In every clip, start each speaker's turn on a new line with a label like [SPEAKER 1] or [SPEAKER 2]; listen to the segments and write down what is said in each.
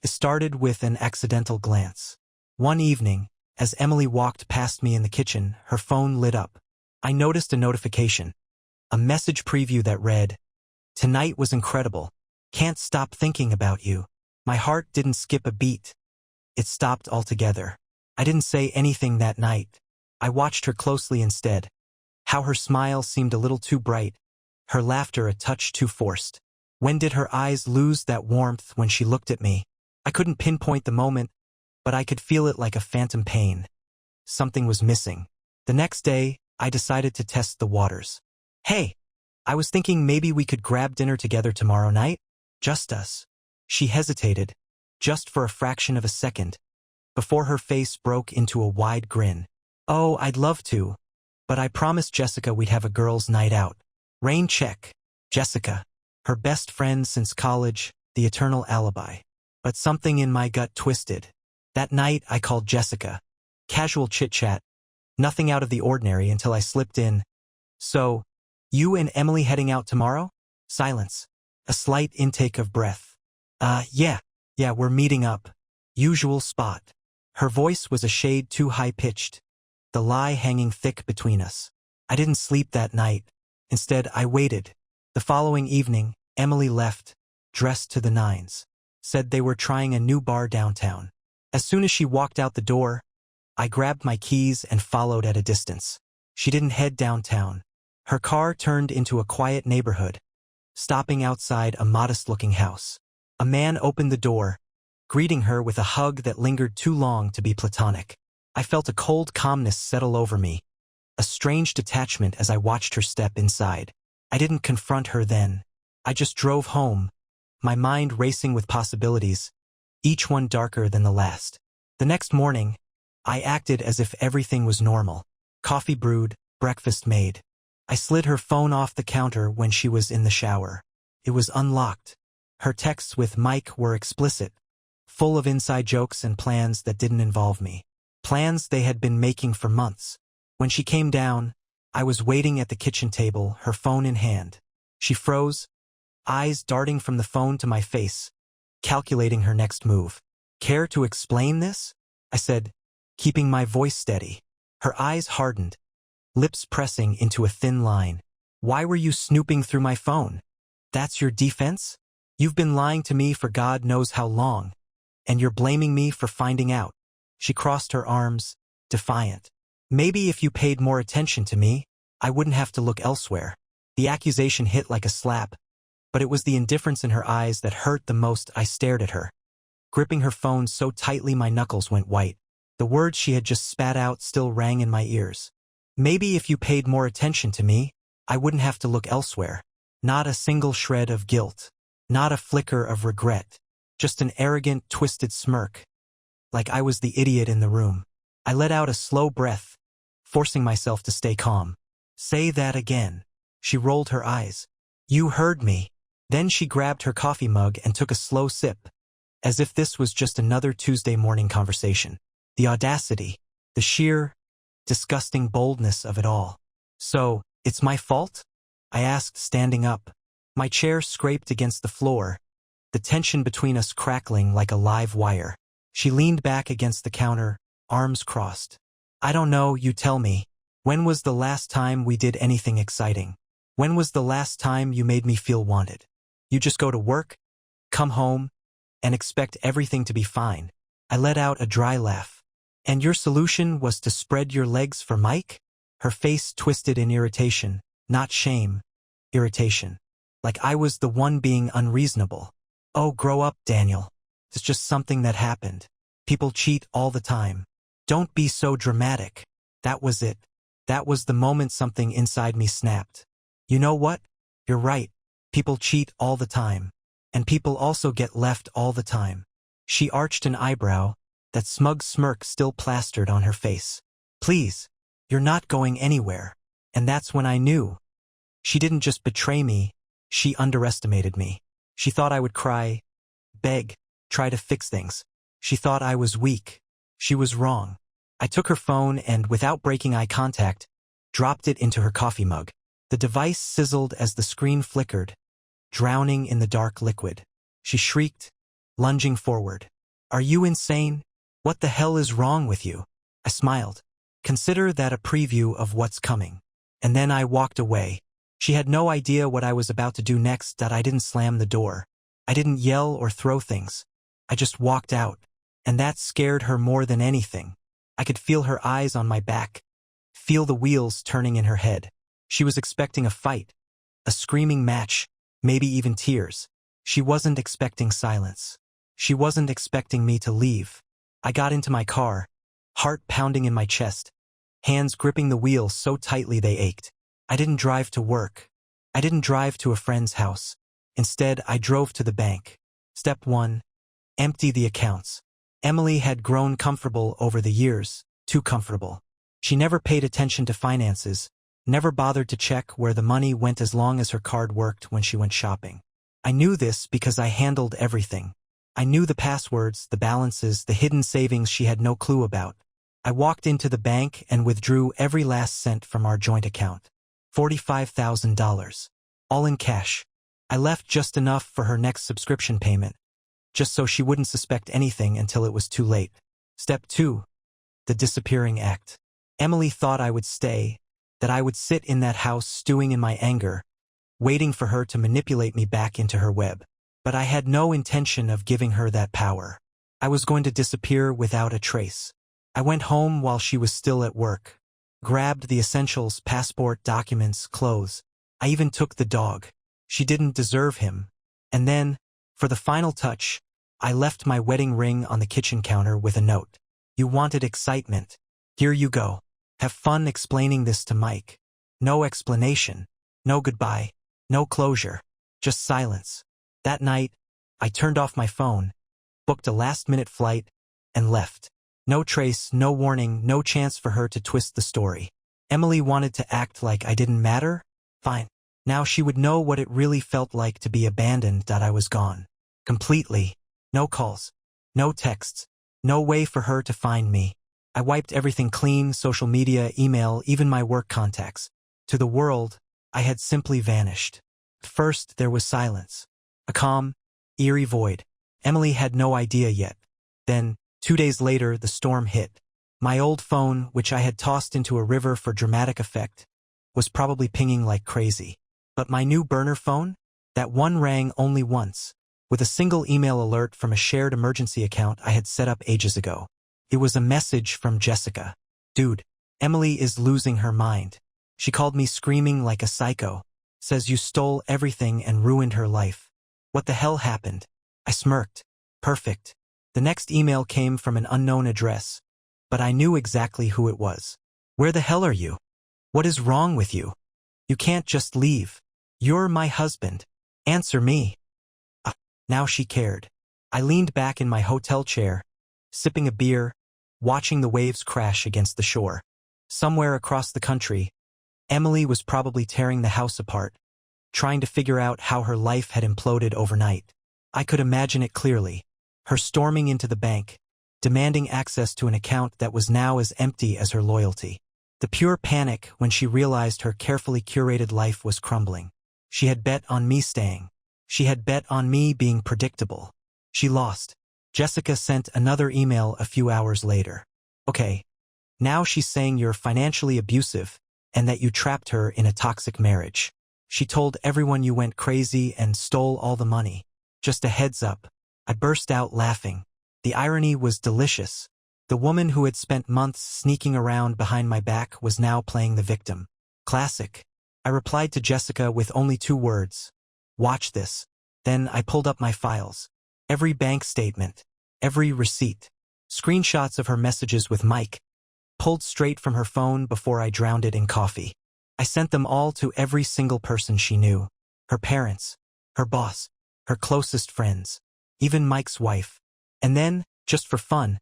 [SPEAKER 1] It started with an accidental glance. One evening, as Emily walked past me in the kitchen, her phone lit up. I noticed a notification. A message preview that read, "Tonight was incredible. Can't stop thinking about you." My heart didn't skip a beat. It stopped altogether. I didn't say anything that night. I watched her closely instead. How her smile seemed a little too bright, her laughter a touch too forced. When did her eyes lose that warmth when she looked at me? I couldn't pinpoint the moment, but I could feel it like a phantom pain. Something was missing. The next day, I decided to test the waters. "Hey, I was thinking maybe we could grab dinner together tomorrow night? Just us." She hesitated, just for a fraction of a second, before her face broke into a wide grin. "Oh, I'd love to, but I promised Jessica we'd have a girls' night out." Rain check. Jessica. Her best friend since college, the eternal alibi. But something in my gut twisted. That night, I called Jessica. Casual chit-chat. Nothing out of the ordinary until I slipped in. "So, you and Emily heading out tomorrow?" Silence. A slight intake of breath. Yeah, we're meeting up. Usual spot." Her voice was a shade too high-pitched, the lie hanging thick between us. I didn't sleep that night. Instead, I waited. The following evening, Emily left, dressed to the nines. Said they were trying a new bar downtown. As soon as she walked out the door, I grabbed my keys and followed at a distance. She didn't head downtown. Her car turned into a quiet neighborhood, stopping outside a modest-looking house. A man opened the door, greeting her with a hug that lingered too long to be platonic. I felt a cold calmness settle over me, a strange detachment as I watched her step inside. I didn't confront her then. I just drove home, my mind racing with possibilities, each one darker than the last. The next morning, I acted as if everything was normal. Coffee brewed, breakfast made. I slid her phone off the counter when she was in the shower. It was unlocked. Her texts with Mike were explicit, full of inside jokes and plans that didn't involve me. Plans they had been making for months. When she came down, I was waiting at the kitchen table, her phone in hand. She froze, eyes darting from the phone to my face, calculating her next move. "Care to explain this?" I said, keeping my voice steady. Her eyes hardened, lips pressing into a thin line. "Why were you snooping through my phone? That's your defense? You've been lying to me for God knows how long, and you're blaming me for finding out." She crossed her arms, defiant. "Maybe if you paid more attention to me, I wouldn't have to look elsewhere." The accusation hit like a slap, but it was the indifference in her eyes that hurt the most. I stared at her, gripping her phone so tightly my knuckles went white. The words she had just spat out still rang in my ears. "Maybe if you paid more attention to me, I wouldn't have to look elsewhere." Not a single shred of guilt. Not a flicker of regret. Just an arrogant, twisted smirk. Like I was the idiot in the room. I let out a slow breath, forcing myself to stay calm. "Say that again." She rolled her eyes. "You heard me." Then she grabbed her coffee mug and took a slow sip, as if this was just another Tuesday morning conversation. The audacity, the sheer, disgusting boldness of it all. "So, it's my fault?" I asked, standing up. My chair scraped against the floor, the tension between us crackling like a live wire. She leaned back against the counter, arms crossed. "I don't know, you tell me. When was the last time we did anything exciting? When was the last time you made me feel wanted? You just go to work, come home, and expect everything to be fine." I let out a dry laugh. "And your solution was to spread your legs for Mike?" Her face twisted in irritation, not shame, irritation. Like I was the one being unreasonable. "Oh, grow up, Daniel. It's just something that happened. People cheat all the time. Don't be so dramatic." That was it. That was the moment something inside me snapped. "You know what? You're right. People cheat all the time. And people also get left all the time." She arched an eyebrow, that smug smirk still plastered on her face. "Please, you're not going anywhere." And that's when I knew. She didn't just betray me, she underestimated me. She thought I would cry, beg, try to fix things. She thought I was weak. She was wrong. I took her phone and, without breaking eye contact, dropped it into her coffee mug. The device sizzled as the screen flickered, drowning in the dark liquid. She shrieked, lunging forward. Are you insane? What the hell is wrong with you? I smiled. Consider that a preview of what's coming. And then I walked away. She had no idea what I was about to do next. That I didn't slam the door. I didn't yell or throw things. I just walked out. And that scared her more than anything. I could feel her eyes on my back. Feel the wheels turning in her head. She was expecting a fight. A screaming match. Maybe even tears. She wasn't expecting silence. She wasn't expecting me to leave. I got into my car, heart pounding in my chest, hands gripping the wheel so tightly they ached. I didn't drive to work. I didn't drive to a friend's house. Instead, I drove to the bank. Step 1. Empty the accounts. Emily had grown comfortable over the years, too comfortable. She never paid attention to finances, never bothered to check where the money went as long as her card worked when she went shopping. I knew this because I handled everything. I knew the passwords, the balances, the hidden savings she had no clue about. I walked into the bank and withdrew every last cent from our joint account. $45,000. All in cash. I left just enough for her next subscription payment, just so she wouldn't suspect anything until it was too late. Step 2. The disappearing act. Emily thought I would stay, that I would sit in that house stewing in my anger, waiting for her to manipulate me back into her web. But I had no intention of giving her that power. I was going to disappear without a trace. I went home while she was still at work, grabbed the essentials, passport, documents, clothes. I even took the dog. She didn't deserve him. And then, for the final touch, I left my wedding ring on the kitchen counter with a note. You wanted excitement. Here you go. Have fun explaining this to Mike. No explanation. No goodbye. No closure. Just silence. That night, I turned off my phone, booked a last-minute flight, and left. No trace, no warning, no chance for her to twist the story. Emily wanted to act like I didn't matter? Fine. Now she would know what it really felt like to be abandoned. That I was gone. Completely. No calls. No texts. No way for her to find me. I wiped everything clean, social media, email, even my work contacts. To the world, I had simply vanished. First, there was silence. A calm, eerie void. Emily had no idea yet. Then, 2 days later, the storm hit. My old phone, which I had tossed into a river for dramatic effect, was probably pinging like crazy. But my new burner phone? That one rang only once, with a single email alert from a shared emergency account I had set up ages ago. It was a message from Jessica. Dude, Emily is losing her mind. She called me screaming like a psycho. Says you stole everything and ruined her life. What the hell happened? I smirked. Perfect. The next email came from an unknown address, but I knew exactly who it was. Where the hell are you? What is wrong with you? You can't just leave. You're my husband. Answer me. Now she cared. I leaned back in my hotel chair, sipping a beer, watching the waves crash against the shore. Somewhere across the country, Emily was probably tearing the house apart, trying to figure out how her life had imploded overnight. I could imagine it clearly. Her storming into the bank, demanding access to an account that was now as empty as her loyalty. The pure panic when she realized her carefully curated life was crumbling. She had bet on me staying. She had bet on me being predictable. She lost. Jessica sent another email a few hours later. Okay, now she's saying you're financially abusive and that you trapped her in a toxic marriage. She told everyone you went crazy and stole all the money. Just a heads up. I burst out laughing. The irony was delicious. The woman who had spent months sneaking around behind my back was now playing the victim. Classic. I replied to Jessica with only 2 words. Watch this. Then I pulled up my files. Every bank statement. Every receipt. Screenshots of her messages with Mike, pulled straight from her phone before I drowned it in coffee. I sent them all to every single person she knew. Her parents, her boss, her closest friends, even Mike's wife. And then, just for fun,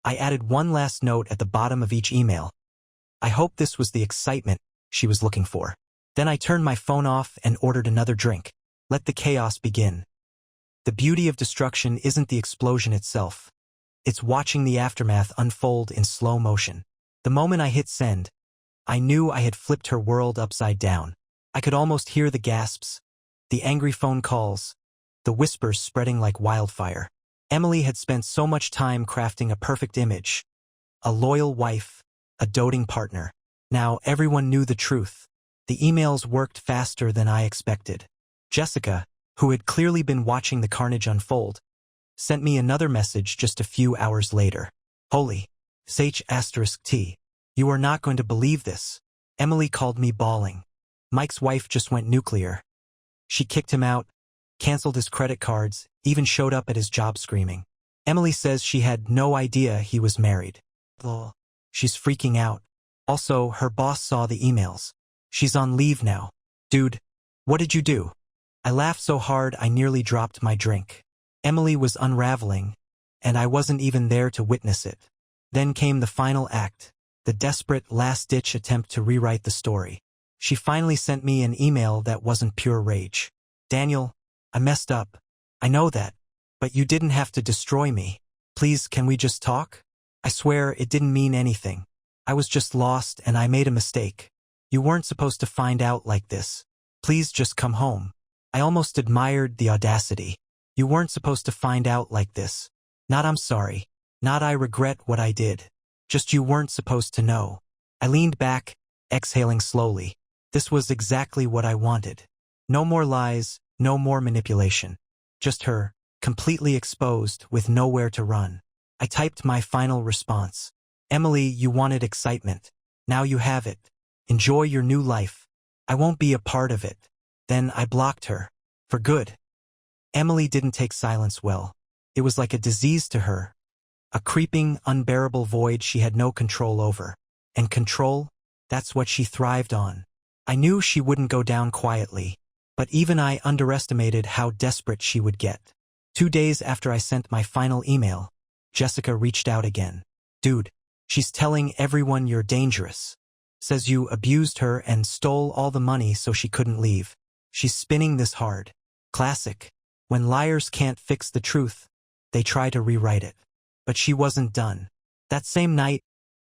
[SPEAKER 1] I added one last note at the bottom of each email. I hope this was the excitement she was looking for. Then I turned my phone off and ordered another drink. Let the chaos begin. The beauty of destruction isn't the explosion itself. It's watching the aftermath unfold in slow motion. The moment I hit send, I knew I had flipped her world upside down. I could almost hear the gasps, the angry phone calls, the whispers spreading like wildfire. Emily had spent so much time crafting a perfect image. A loyal wife, a doting partner. Now everyone knew the truth. The emails worked faster than I expected. Jessica, who had clearly been watching the carnage unfold, sent me another message just a few hours later. Holy H*T. You are not going to believe this. Emily called me bawling. Mike's wife just went nuclear. She kicked him out, canceled his credit cards, even showed up at his job screaming. Emily says she had no idea he was married. Lol. She's freaking out. Also, her boss saw the emails. She's on leave now. Dude, what did you do? I laughed so hard I nearly dropped my drink. Emily was unraveling, and I wasn't even there to witness it. Then came the final act, the desperate last-ditch attempt to rewrite the story. She finally sent me an email that wasn't pure rage. Daniel, I messed up. I know that. But you didn't have to destroy me. Please, can we just talk? I swear it didn't mean anything. I was just lost and I made a mistake. You weren't supposed to find out like this. Please just come home. I almost admired the audacity. You weren't supposed to find out like this. Not I'm sorry. Not I regret what I did. Just you weren't supposed to know. I leaned back, exhaling slowly. This was exactly what I wanted. No more lies, no more manipulation. Just her, completely exposed, with nowhere to run. I typed my final response. Emily, you wanted excitement. Now you have it. Enjoy your new life. I won't be a part of it. Then I blocked her. For good. Emily didn't take silence well. It was like a disease to her. A creeping, unbearable void she had no control over. And control? That's what she thrived on. I knew she wouldn't go down quietly. But even I underestimated how desperate she would get. 2 days after I sent my final email, Jessica reached out again. Dude, she's telling everyone you're dangerous. Says you abused her and stole all the money so she couldn't leave. She's spinning this hard. Classic. When liars can't fix the truth, they try to rewrite it. But she wasn't done. That same night,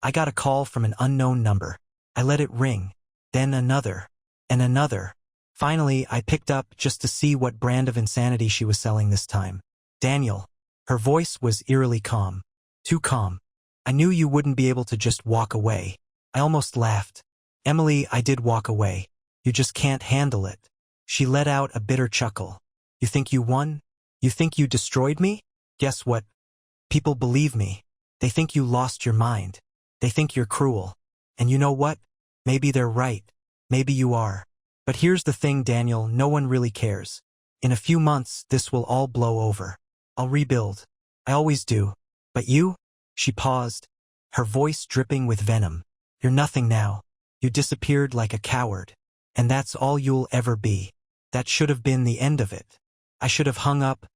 [SPEAKER 1] I got a call from an unknown number. I let it ring. Then another. And another. Finally, I picked up just to see what brand of insanity she was selling this time. Daniel. Her voice was eerily calm. Too calm. I knew you wouldn't be able to just walk away. I almost laughed. Emily, I did walk away. You just can't handle it. She let out a bitter chuckle. You think you won? You think you destroyed me? Guess what? People believe me. They think you lost your mind. They think you're cruel. And you know what? Maybe they're right. Maybe you are. But here's the thing, Daniel, no one really cares. In a few months, this will all blow over. I'll rebuild. I always do. But you? She paused, her voice dripping with venom. You're nothing now. You disappeared like a coward. And that's all you'll ever be. That should have been the end of it. I should have hung up,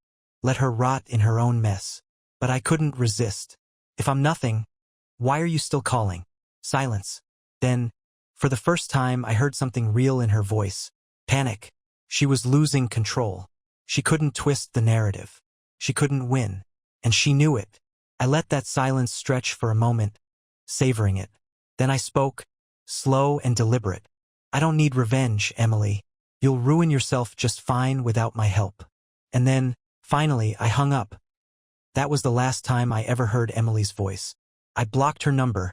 [SPEAKER 1] let her rot in her own mess. But I couldn't resist. If I'm nothing, why are you still calling? Silence. Then, for the first time, I heard something real in her voice. Panic. She was losing control. She couldn't twist the narrative. She couldn't win. And she knew it. I let that silence stretch for a moment, savoring it. Then I spoke, slow and deliberate. I don't need revenge, Emily. You'll ruin yourself just fine without my help. And then, finally, I hung up. That was the last time I ever heard Emily's voice. I blocked her number,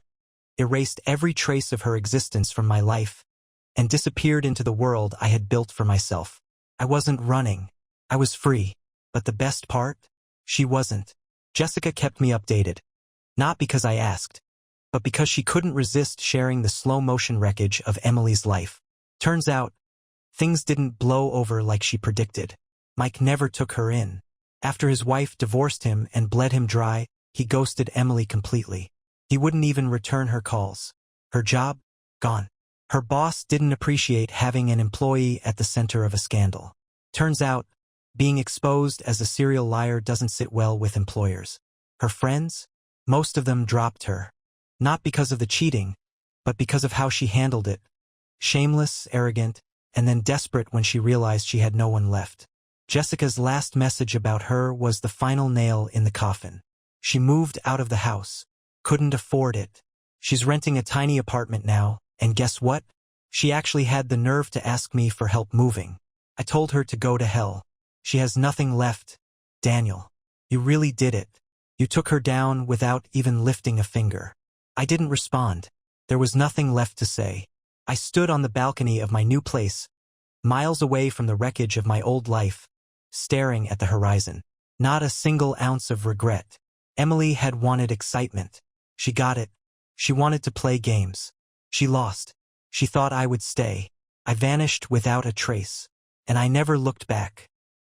[SPEAKER 1] erased every trace of her existence from my life, and disappeared into the world I had built for myself. I wasn't running. I was free. But the best part? She wasn't. Jessica kept me updated. Not because I asked, but because she couldn't resist sharing the slow-motion wreckage of Emily's life. Turns out, things didn't blow over like she predicted. Mike never took her in. After his wife divorced him and bled him dry, he ghosted Emily completely. He wouldn't even return her calls. Her job? Gone. Her boss didn't appreciate having an employee at the center of a scandal. Turns out, being exposed as a serial liar doesn't sit well with employers. Her friends? Most of them dropped her. Not because of the cheating, but because of how she handled it. Shameless, arrogant, and then desperate when she realized she had no one left. Jessica's last message about her was the final nail in the coffin. She moved out of the house. Couldn't afford it. She's renting a tiny apartment now, and guess what? She actually had the nerve to ask me for help moving. I told her to go to hell. She has nothing left, Daniel. You really did it. You took her down without even lifting a finger. I didn't respond. There was nothing left to say. I stood on the balcony of my new place, miles away from the wreckage of my old life, staring at the horizon. Not a single ounce of regret. Emily had wanted excitement. She got it. She wanted to play games. She lost. She thought I would stay. I vanished without a trace. And I never looked back.